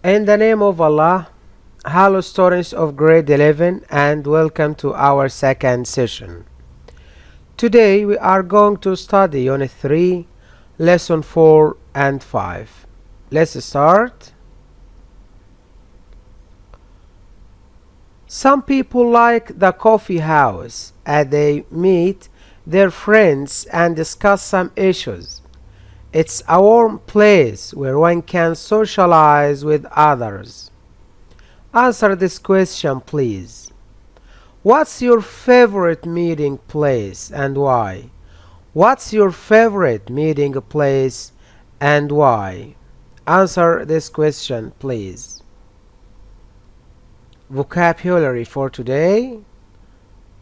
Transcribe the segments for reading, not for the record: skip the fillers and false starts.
In the name of Allah, hello students of grade 11 and welcome to our second session. Today we are going to study unit 3, lesson 4 and 5. Let's start. Some people like the coffee house as they meet their friends and discuss some issues. It's a warm place where one can socialize with others. Answer this question, please. What's your favorite meeting place and why? What's your favorite meeting place and why? Answer this question, please. Vocabulary for today.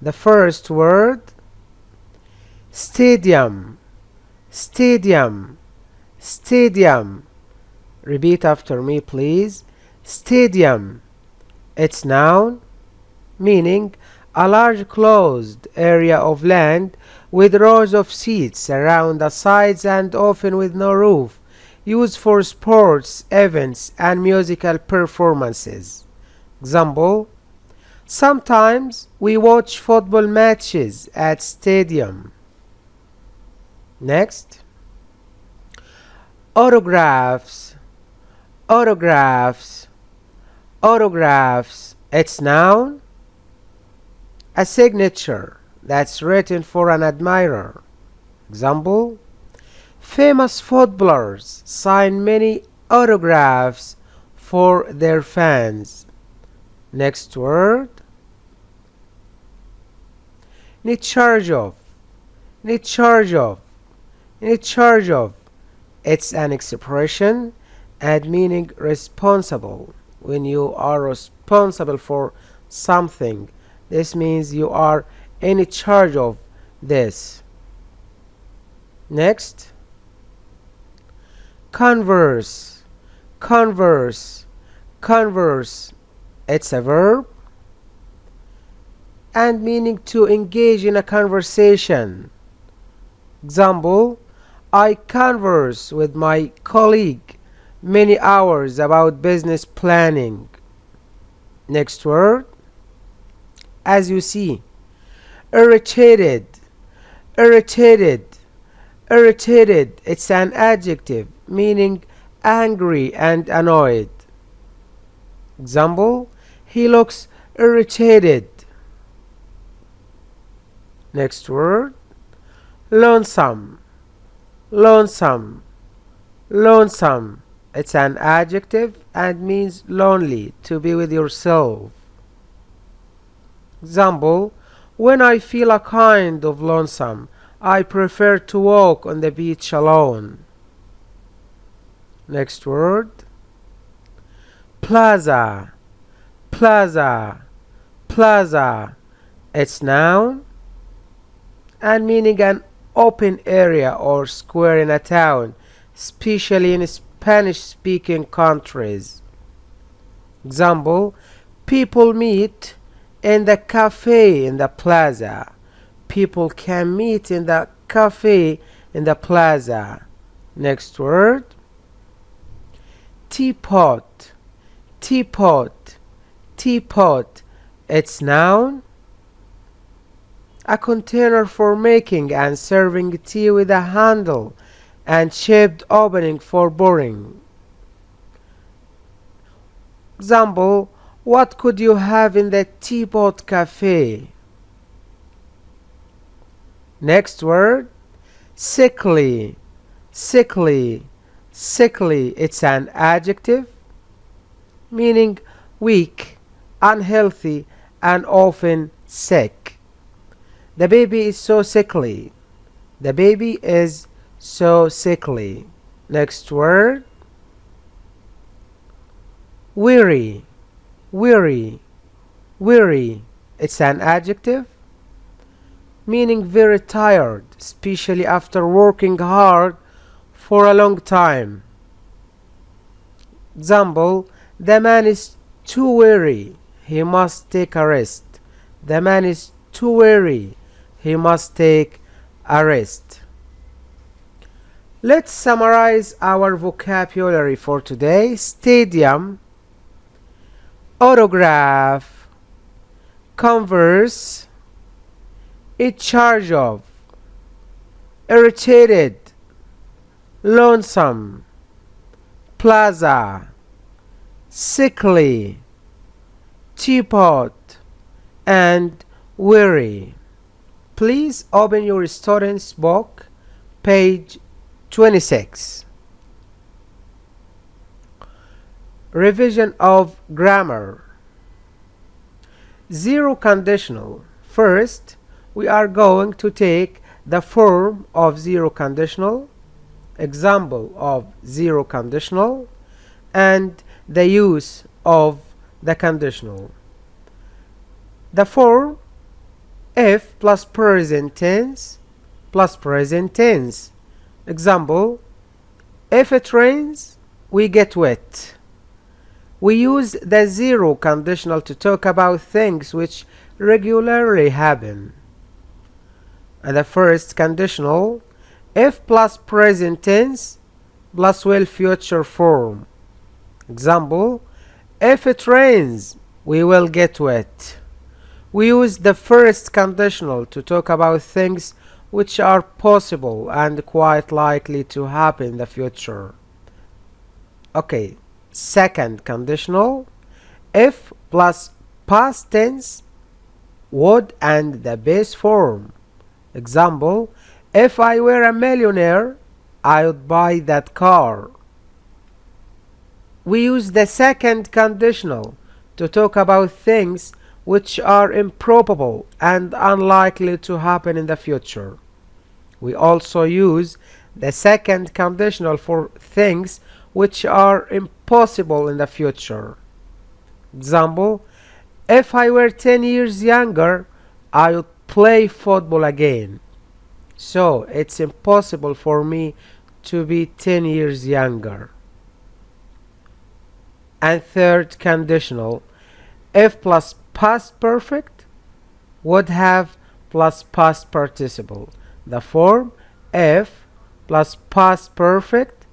The first word, stadium, stadium, stadium. Repeat after me, please. Stadium. It's noun, meaning a large closed area of land with rows of seats around the sides and often with no roof, used for sports events and musical performances. Example: sometimes we watch football matches at stadium. Next, autographs, autographs, autographs. It's noun, a signature that's written for an admirer. Example: famous footballers sign many autographs for their fans. Next word, need charge of, need charge of, need charge of. It's an expression and meaning responsible. When you are responsible for something, this means you are in charge of this. Next, converse, converse, converse. It's a verb and meaning to engage in a conversation. Example: I converse with my colleague many hours about business planning. Next word, as you see, irritated, irritated, irritated. It's an adjective meaning angry and annoyed. Example: he looks irritated. Next word, lonesome, lonesome, lonesome. It's an adjective and means lonely, to be with yourself. Example: when I feel a kind of lonesome, I prefer to walk on the beach alone. Next word, plaza, plaza, plaza. It's noun and meaning an open area or square in a town, especially in Spanish-speaking countries. Example: people meet in the cafe in the plaza. People can meet in the cafe in the plaza. Next word, teapot, teapot, teapot. It's noun, a container for making and serving tea with a handle and shaped opening for pouring. Example: what could you have in the teapot cafe? Next word, sickly, sickly, sickly. It's an adjective meaning weak, unhealthy, and often sick. The baby is so sickly. The baby is so sickly. Next word, weary, weary, weary. It's an adjective meaning very tired, especially after working hard for a long time. Example: the man is too weary, he must take a rest. The man is too weary, he must take a rest. Let's summarize our vocabulary for today. Stadium, autograph, converse, in charge of, irritated, lonesome, plaza, sickly, teapot, and weary. Please open your student's book, page 26. Revision of grammar. Zero conditional. First, we are going to take the form of zero conditional, example of zero conditional, and the use of the conditional. The form if plus present tense plus present tense. Example, if it rains, we get wet. We use the zero conditional to talk about things which regularly happen. And the first conditional, if plus present tense plus will future form. Example, if it rains, we will get wet. We use the first conditional to talk about things which are possible and quite likely to happen in the future. Okay, second conditional, if plus past tense, would and the base form. Example, if I were a millionaire, I would buy that car. We use the second conditional to talk about things which are improbable and unlikely to happen in the future. We also use the second conditional for things which are impossible in the future. Example, if I were 10 years younger, I would play football again. So it's impossible for me to be 10 years younger. And third conditional, if plus past perfect, would have plus past participle. The form if plus past perfect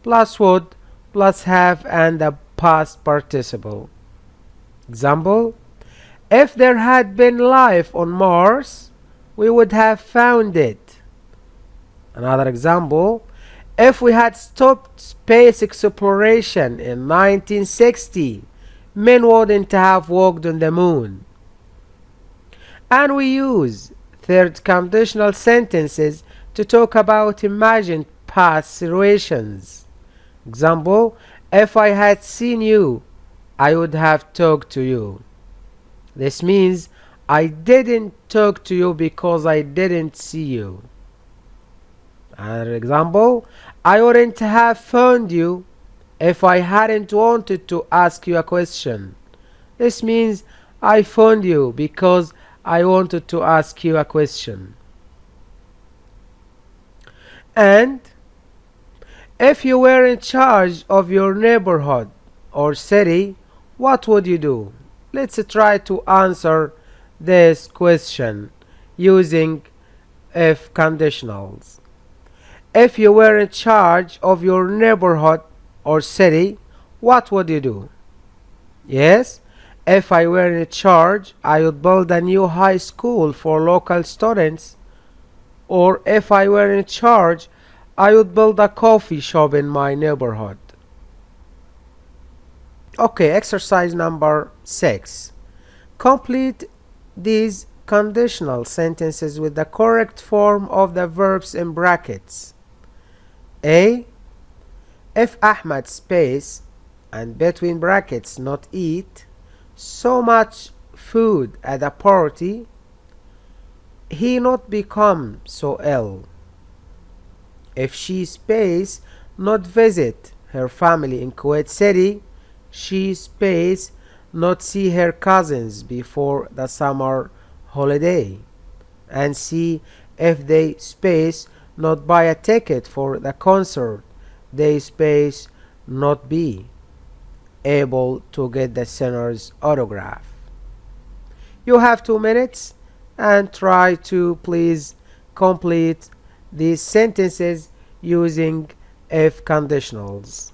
plus would plus have and the past participle. Example, if there had been life on Mars, we would have found it. Another example, if we had stopped space exploration in 1960, men wouldn't have walked on the moon. And we use third conditional sentences to talk about imagined past situations. Example, if I had seen you, I would have talked to you. This means I didn't talk to you because I didn't see you. Another example, I wouldn't have phoned you if I hadn't wanted to ask you a question. This means I phoned you because I wanted to ask you a question. And if you were in charge of your neighborhood or city, what would you do? Let's try to answer this question using if conditionals. If you were in charge of your neighborhood or city, what would you do? Yes, if I were in charge, I would build a new high school for local students. Or if I were in charge, I would build a coffee shop in my neighborhood. Okay, exercise number 6. Complete these conditional sentences with the correct form of the verbs in brackets. A. If Ahmad space and between brackets not eat so much food at a party, he not become so ill. If she space not visit her family in Kuwait City, she space not see her cousins before the summer holiday. And see if they space not buy a ticket for the concert, they space not be able to get the singer's autograph. You have 2 minutes and try to please complete these sentences using if conditionals.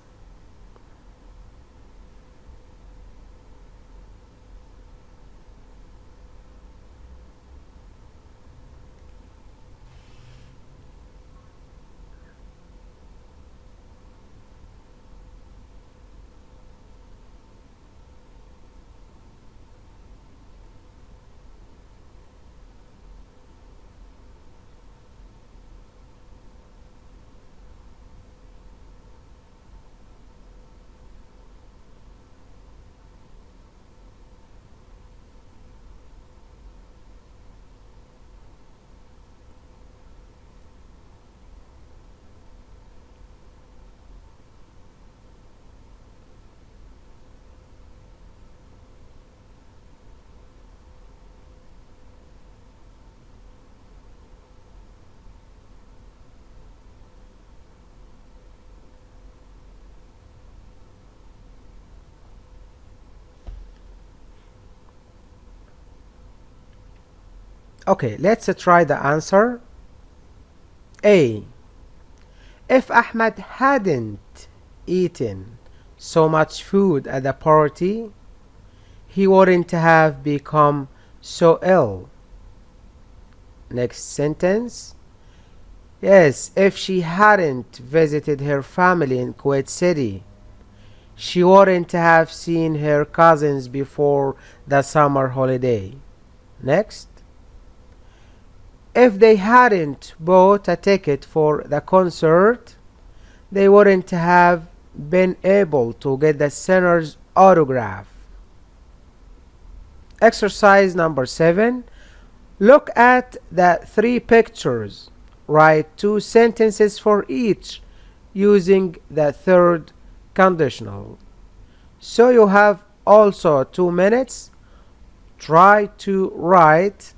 Okay, let's try the answer. A. If Ahmed hadn't eaten so much food at the party, he wouldn't have become so ill. Next sentence. Yes, if she hadn't visited her family in Kuwait City, she wouldn't have seen her cousins before the summer holiday. Next. If they hadn't bought a ticket for the concert, they wouldn't have been able to get the singer's autograph. Exercise number 7. Look at the 3 pictures. Write 2 sentences for each using the third conditional. So you have also 2 minutes. Try to write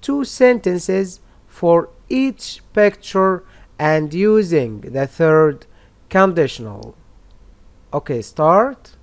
2 sentences for each picture and using the third conditional. Okay, start.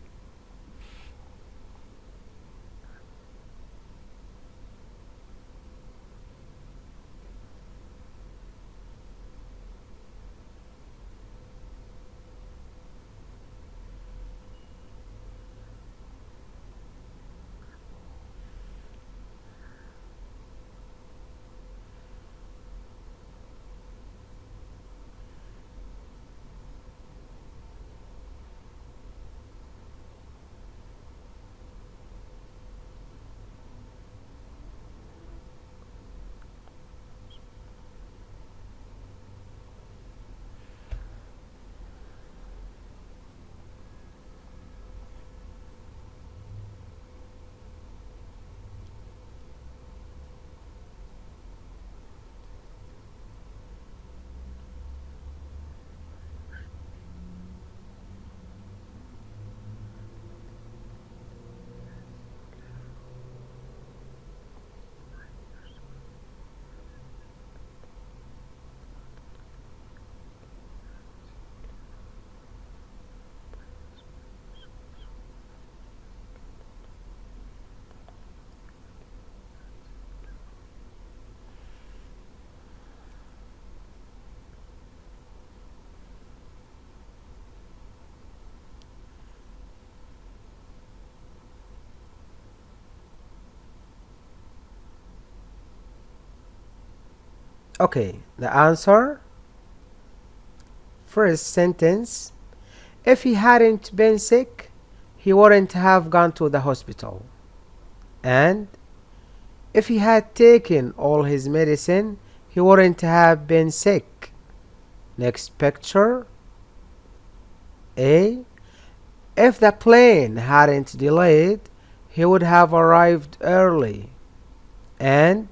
Okay, the answer. First sentence. If he hadn't been sick, he wouldn't have gone to the hospital. And if he had taken all his medicine, he wouldn't have been sick. Next picture. A. If the plane hadn't delayed, he would have arrived early. And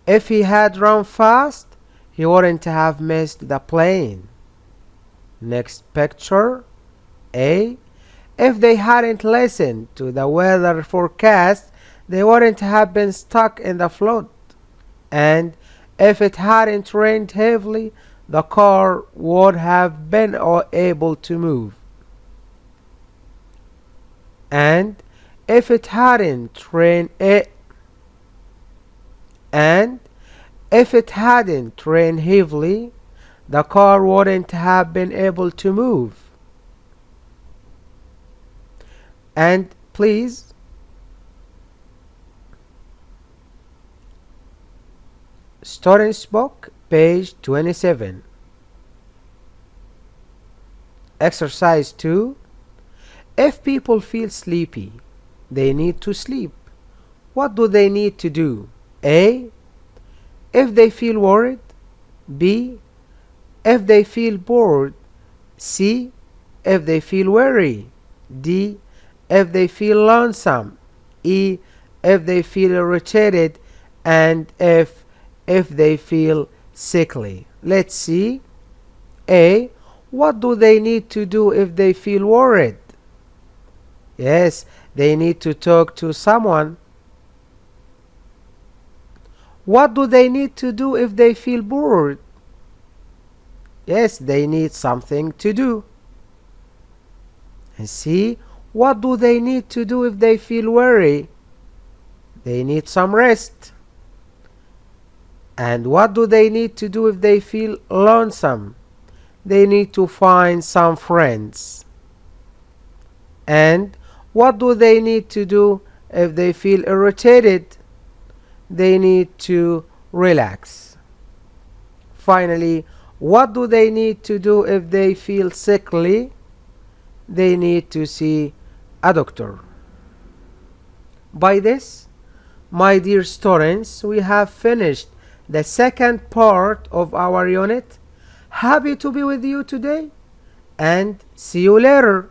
if he had run fast, he wouldn't have missed the plane. Next picture. A. If they hadn't listened to the weather forecast, they wouldn't have been stuck in the flood. And if it hadn't rained heavily, the car would have been able to move. And if it hadn't rained and if it hadn't rained heavily, the car wouldn't have been able to move. And please, Student's Book, page 27. Exercise 2. If people feel sleepy, they need to sleep. What do they need to do? A. If they feel worried. B. If they feel bored. C. If they feel weary. D. If they feel lonesome. E. If they feel irritated. And F. If they feel sickly. Let's see. A. What do they need to do if they feel worried? Yes, they need to talk to someone. What do they need to do if they feel bored? Yes, they need something to do. And see, what do they need to do if they feel weary? They need some rest. And what do they need to do if they feel lonesome? They need to find some friends. And what do they need to do if they feel irritated? They need to relax. Finally, what do they need to do if they feel sickly? They need to see a doctor. By this, my dear students, we have finished the second part of our unit. Happy to be with you today and see you later.